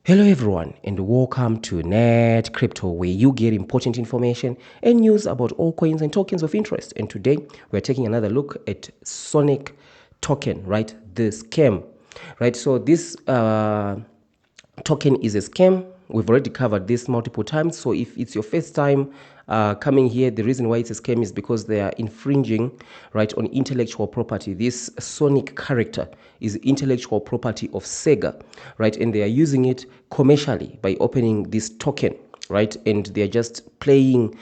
Hello everyone and welcome to Net Crypto, where you get important information and news about all coins and tokens of interest. And today we're taking another look at Sonik token, right? The scam, right? So this token is a scam. We've already covered this multiple times. So if it's your first time coming here, the reason why it's a scam is because they are infringing, right, on intellectual property. This Sonik character is intellectual property of Sega, right, and they are using it commercially by opening this token, right, and they're just playing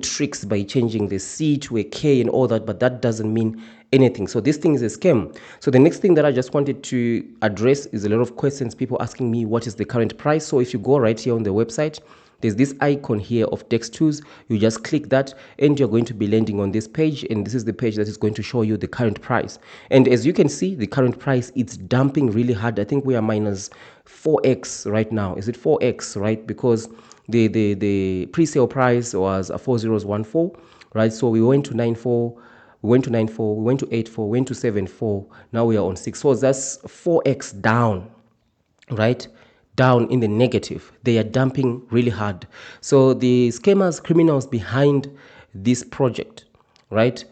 tricks by changing the C to a K and all that, but that doesn't mean anything. So this thing is a scam. So the next thing that I just wanted to address is a lot of questions, people asking me what is the current price. So if you go right here on the website, there's this icon here of DEX2s. You just click that and you're going to be landing on this page, and this is the page that is going to show you the current price. And as you can see, the current price, it's dumping really hard. I think we are minus 4x right now. Is it 4x, right? Because the pre-sale price was a 4014, right? So we went to 94, we went to 94, we went to 84, we went to 74. Now we are on 6. So that's 4x down, right? Down in the negative. They are dumping really hard. So the scammers, criminals behind this project, right,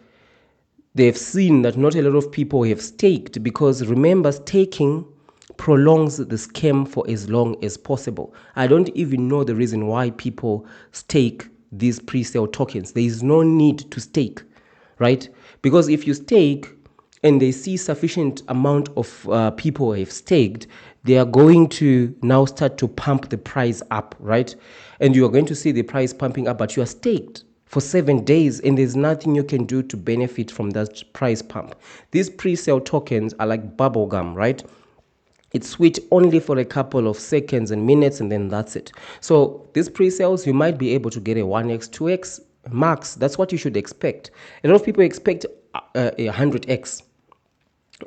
they've seen that not a lot of people have staked, because remember, staking prolongs the scam for as long as possible. I don't even know the reason why people stake these pre-sale tokens. There is no need to stake, right? Because if you stake and they see sufficient amount of people have staked, they are going to now start to pump the price up, right? And you are going to see the price pumping up, but you are staked for 7 days and there's nothing you can do to benefit from that price pump. These pre-sale tokens are like bubble gum, right? It's sweet only for a couple of seconds and minutes, and then that's it. So these pre-sales, you might be able to get a 1x, 2x max. That's what you should expect. A lot of people expect a 100x.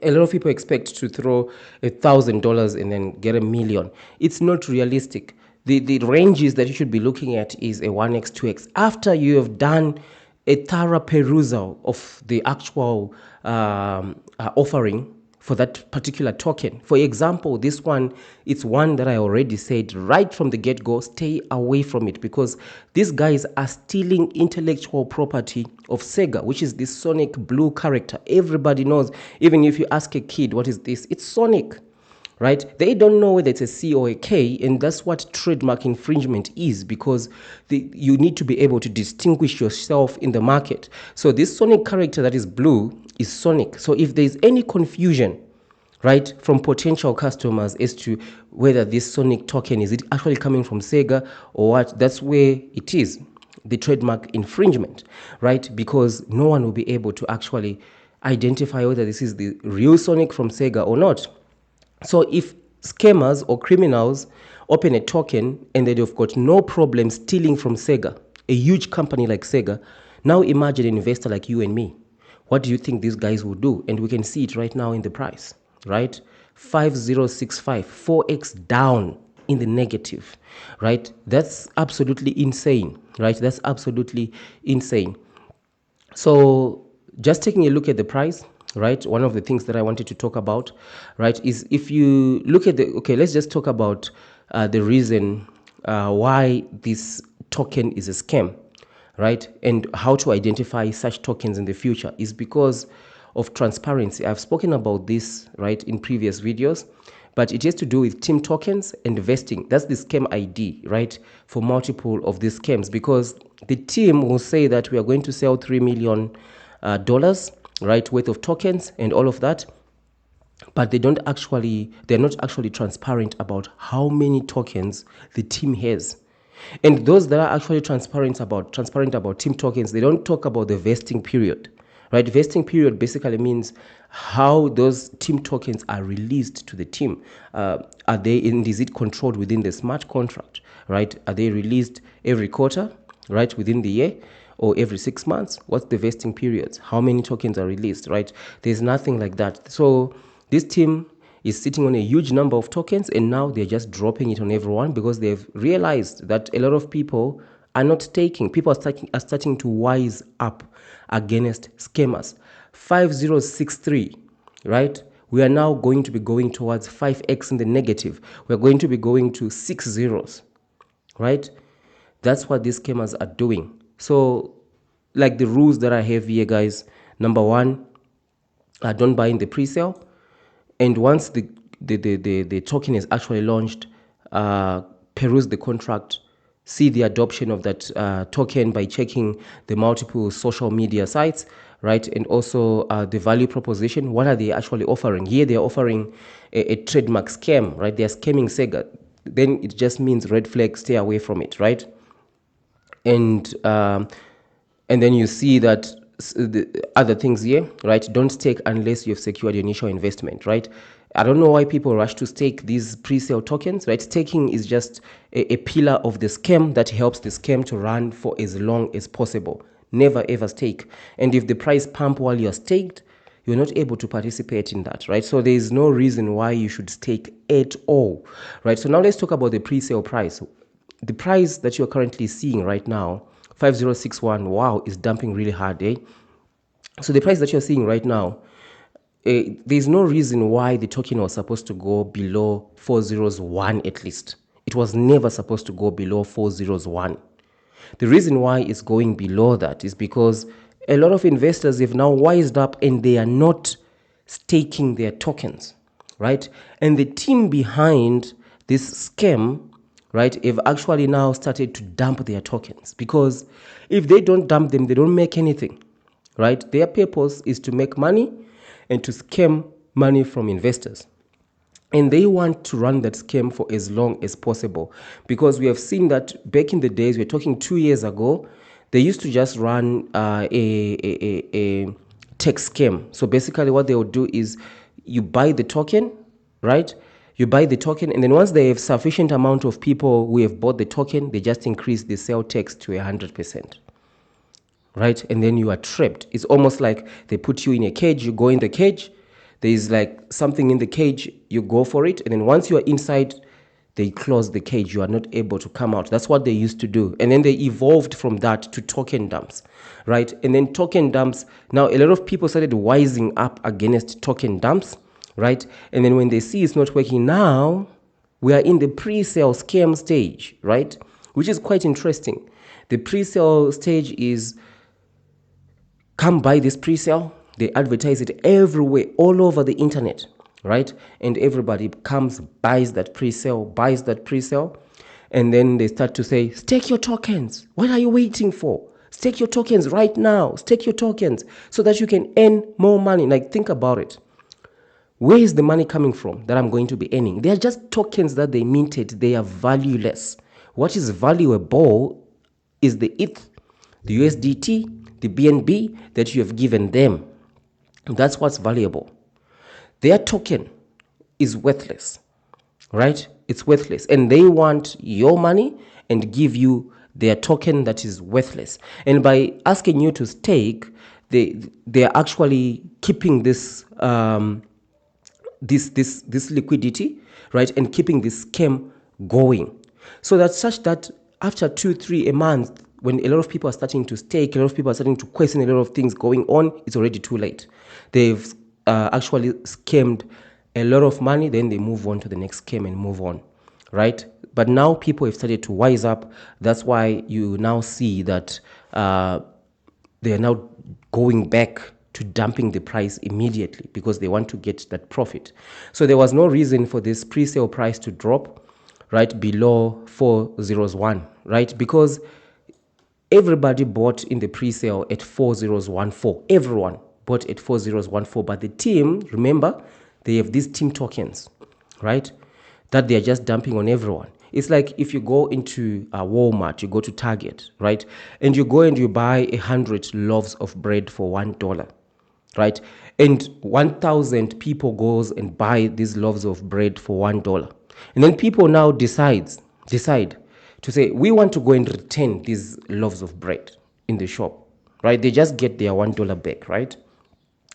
A lot of people expect to throw $1,000 and then get $1 million. It's not realistic. The ranges that you should be looking at is a 1x, 2x. After you have done a thorough perusal of the actual offering for that particular token. For example, this one, it's one that I already said right from the get-go, stay away from it, because these guys are stealing intellectual property of Sega, which is this Sonic blue character. Everybody knows. Even if you ask a kid, what is this? It's Sonic, right? They don't know whether it's a C or a K, and that's what trademark infringement is, because you need to be able to distinguish yourself in the market. So this Sonic character that is blue is Sonic. So if there's any confusion, right, from potential customers as to whether this Sonic token, is it actually coming from Sega or what, that's where it is, the trademark infringement, right? Because no one will be able to actually identify whether this is the real Sonic from Sega or not. So if scammers or criminals open a token and they've got no problem stealing from Sega, a huge company like Sega, now imagine an investor like you and me. What do you think these guys will do? And we can see it right now in the price, right? 5065, 4x down in the negative, right? That's absolutely insane, right? That's absolutely insane. So just taking a look at the price, right, one of the things that I wanted to talk about, right, is if you look at the, okay, let's just talk about the reason why this token is a scam, right, and how to identify such tokens in the future is because of transparency. I've spoken about this, right, in previous videos, but it has to do with team tokens and vesting. That's the scam ID, right, for multiple of these scams, because the team will say that we are going to sell $3 million, right, worth of tokens and all of that, but they're not actually transparent about how many tokens the team has. And those that are actually transparent about team tokens, they don't talk about the vesting period, right? Vesting period basically means how those team tokens are released to the team. Is it controlled within the smart contract, right? Are they released every quarter, right, within the year, or every 6 months? What's the vesting periods? How many tokens are released, right? There's nothing like that. So this team is sitting on a huge number of tokens, and now they're just dropping it on everyone because they've realized that a lot of people are not staking. People are starting to wise up against scammers. 5063, right, we are now going to be going towards 5x in the negative. We're going to be going to 6 zeros, right? That's what these scammers are doing. So, like the rules that I have here, guys. Number one, don't buy in the pre-sale. And once the token is actually launched, peruse the contract, see the adoption of that token by checking the multiple social media sites, right? And also the value proposition. What are they actually offering? Here they're offering a trademark scam, right? They're scamming Sega. Then it just means red flag, stay away from it, right? And then you see that the other things here, right? Don't stake unless you've secured your initial investment, right? I don't know why people rush to stake these pre-sale tokens, right? Staking is just a pillar of the scam that helps the scam to run for as long as possible. Never ever stake. And if the price pump while you're staked, you're not able to participate in that, right? So there is no reason why you should stake at all, right? So now let's talk about the pre-sale price. The price that you're currently seeing right now, 5061, wow, is dumping really hard, eh? So the price that you're seeing right now, there's no reason why the token was supposed to go below 401 at least. It was never supposed to go below 401. The reason why it's going below that is because a lot of investors have now wised up and they are not staking their tokens, right? And the team behind this scam, right, have actually now started to dump their tokens, because if they don't dump them, they don't make anything, right? Their purpose is to make money and to scam money from investors. And they want to run that scam for as long as possible, because we have seen that back in the days, we're talking 2 years ago, they used to just run a tech scam. So basically what they would do is you buy the token, right? You buy the token, and then once they have sufficient amount of people who have bought the token, they just increase the sell tax to 100%. Right? And then you are trapped. It's almost like they put you in a cage, you go in the cage, there is like something in the cage, you go for it, and then once you are inside, they close the cage, you are not able to come out. That's what they used to do. And then they evolved from that to token dumps, right? And then token dumps, now a lot of people started wising up against token dumps, right? And then when they see it's not working, now we are in the pre-sale scam stage, right? Which is quite interesting. The pre-sale stage is, come buy this pre-sale. They advertise it everywhere, all over the internet, right? And everybody comes, buys that pre-sale, and then they start to say, stake your tokens. What are you waiting for? Stake your tokens right now. Stake your tokens so that you can earn more money. Like, think about it. Where is the money coming from that I'm going to be earning? They are just tokens that they minted. They are valueless. What is valuable is the ETH, the USDT, the BNB that you have given them. That's what's valuable. Their token is worthless, right? It's worthless. And they want your money and give you their token that is worthless. And by asking you to stake, they are actually keeping this this liquidity, right? And keeping this scam going. So that's such that after 2-3 a month, when a lot of people are starting to stake, a lot of people are starting to question a lot of things going on, it's already too late. They've actually scammed a lot of money, then they move on to the next scam and move on, right? But now people have started to wise up. That's why you now see that they are now going back to dumping the price immediately because they want to get that profit. So there was no reason for this pre-sale price to drop, right, below 401, right? Because everybody bought in the pre-sale at 4014. Everyone bought at 4014. But the team, remember, they have these team tokens, right, that they are just dumping on everyone. It's like if you go into a Walmart, you go to Target, right, and you go and you buy 100 loaves of bread for $1, right, and 1,000 people goes and buy these loaves of bread for $1, and then people now decide to say, we want to go and return these loaves of bread in the shop, right? They just get their $1 back, right?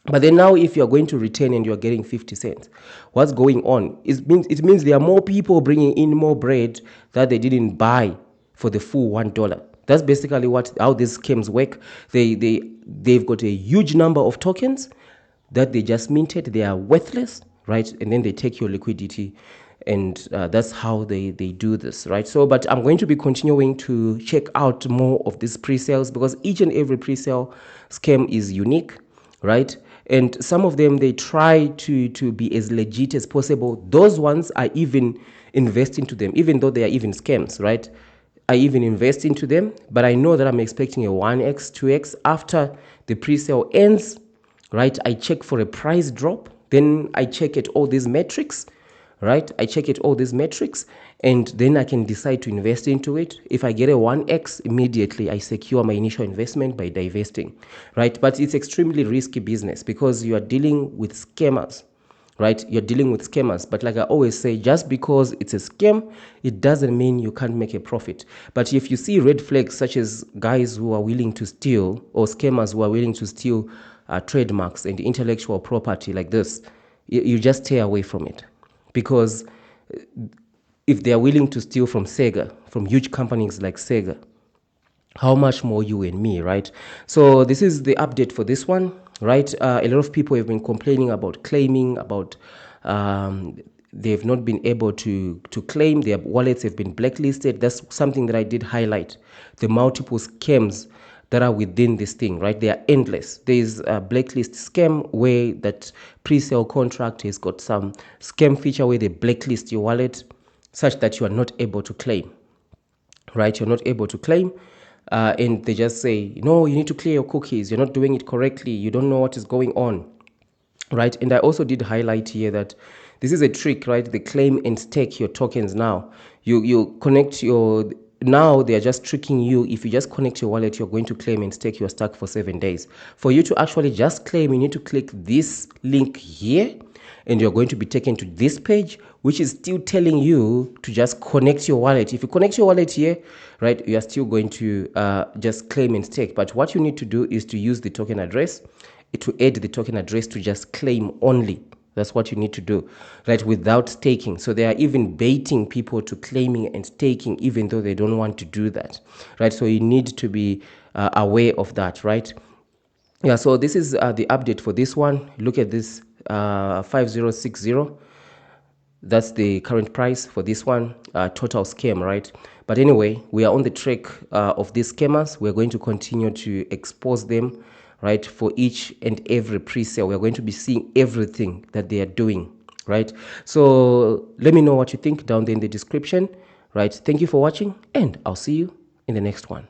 But then now if you're going to return and you're getting 50 cents, what's going on? It means there are more people bringing in more bread that they didn't buy for the full $1. That's basically how these schemes work. They've got a huge number of tokens, that they just minted, they are worthless, right? And then they take your liquidity, and that's how they do this, right? So, but I'm going to be continuing to check out more of these pre-sales, because each and every pre-sale scam is unique, right? And some of them, they try to be as legit as possible. Those ones I even invest into them, even though they are even scams, right? I even invest into them, but I know that I'm expecting a 1x, 2x after the pre-sale ends, right? I check for a price drop, then I check at all these metrics, right? I check at all these metrics, and then I can decide to invest into it. If I get a 1x, immediately I secure my initial investment by divesting, right? But it's extremely risky business because you are dealing with scammers, right? You're dealing with scammers. But like I always say, just because it's a scam, it doesn't mean you can't make a profit. But if you see red flags, such as guys who are willing to steal, or scammers who are willing to steal trademarks and intellectual property like this, you just stay away from it. Because if they are willing to steal from Sega, from huge companies like Sega, how much more you and me, right? So this is the update for this one, right? A lot of people have been complaining about claiming, about they've not been able to claim, their wallets have been blacklisted. That's something that I did highlight, the multiple scams that are within this thing, right? They are endless. There is a blacklist scam where that pre-sale contract has got some scam feature where they blacklist your wallet such that you are not able to claim, right? You're not able to claim. And they just say, no, you need to clear your cookies. You're not doing it correctly. You don't know what is going on, right? And I also did highlight here that this is a trick, right? They claim and stake your tokens now. You connect your, now they are just tricking you. If you just connect your wallet, you're going to claim and stake your stack for 7 days. For you to actually just claim, you need to click this link here, and you're going to be taken to this page, which is still telling you to just connect your wallet. If you connect your wallet here, right, you are still going to just claim and stake. But what you need to do is to use the token address, to add the token address to just claim only. That's what you need to do, right, without staking. So they are even baiting people to claiming and staking, even though they don't want to do that, right? So you need to be aware of that, right? Yeah, so this is the update for this one. Look at this, 5060. That's the current price for this one, total scam, right? But anyway, we are on the track of these scammers. We're going to continue to expose them, right, for each and every pre-sale. We're going to be seeing everything that they are doing, right? So let me know what you think down there in the description, right? Thank you for watching, and I'll see you in the next one.